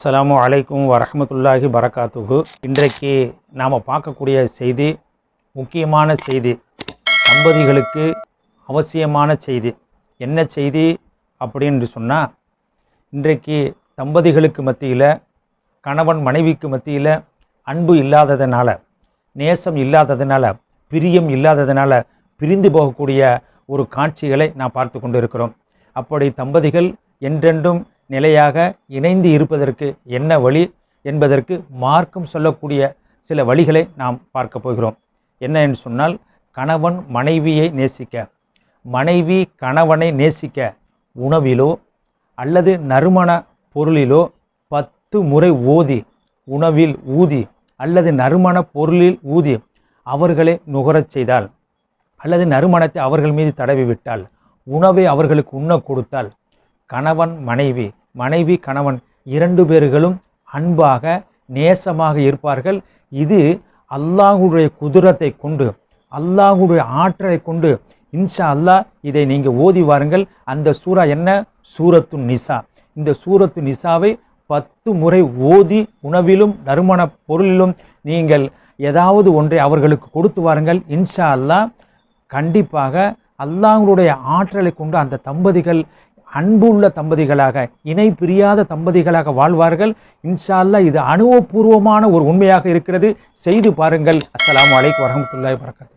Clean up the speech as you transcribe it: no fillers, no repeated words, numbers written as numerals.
அஸ்ஸலாமு அலைக்கும் வரஹ்மத்துல்லாஹி வரகாத்துஹு. இன்றைக்கு நாம் பார்க்கக்கூடிய செய்தி முக்கியமான செய்தி, தம்பதிகளுக்கு அவசியமான செய்தி. என்ன செய்தி அப்படின்னு சொன்னால், இன்றைக்கு தம்பதிகளுக்கு மத்தியில், கணவன் மனைவிக்கு மத்தியில் அன்பு இல்லாததுனால, நேசம் இல்லாததுனால, பிரியம் இல்லாததுனால பிரிந்து போகக்கூடிய ஒரு காட்சிகளை நாம் பார்த்து கொண்டு இருக்கிறோம். அப்படி தம்பதிகள் என்றென்றும் நிலையாக இணைந்து இருப்பதற்கு என்ன வழி என்பதற்கு மார்க்கம் சொல்லக்கூடிய சில வழிகளை நாம் பார்க்க போகிறோம். என்ன என்று சொன்னால், கணவன் மனைவியை நேசிக்க, மனைவி கணவனை நேசிக்க உணவிலோ அல்லது நறுமண பொருளிலோ 10 முறை ஓதி, உணவில் ஊதி அல்லது நறுமண பொருளில் ஊதி அவர்களை நுகரச் செய்தால், அல்லது நறுமணத்தை அவர்கள் மீது தடவி விட்டால், உணவை அவர்களுக்கு உண்ண கொடுத்தால், கணவன் மனைவி, மனைவி கணவன் 2 பேர்களும் அன்பாக நேசமாக இருப்பார்கள். இது அல்லாஹ்வுடைய குதிரத்தை கொண்டு, அல்லாஹ்வுடைய ஆற்றலை கொண்டு இன்ஷா அல்லாஹ் இதை நீங்கள் ஓதி வாருங்கள். அந்த சூரா என்ன? சூரத்து நிசா. இந்த சூரத்து நிசாவை 10 முறை ஓதி உணவிலும் நறுமண பொருளிலும் நீங்கள் ஏதாவது ஒன்றை அவர்களுக்கு கொடுத்து வாருங்கள். இன்ஷா அல்லாஹ் கண்டிப்பாக அல்லாஹ்வுடைய ஆற்றலை கொண்டு அந்த தம்பதிகள் அன்புள்ள தம்பதிகளாக, இணை பிரியாத தம்பதிகளாக வாழ்வார்கள். இன்ஷா அல்லாஹ் இது அனுபவபூர்வமான ஒரு உண்மையாக இருக்கிறது. செய்து பாருங்கள். அஸ்ஸலாமு அலைக்கும் வரஹ்மத்துல்லாஹி வபரகாத்துஹு.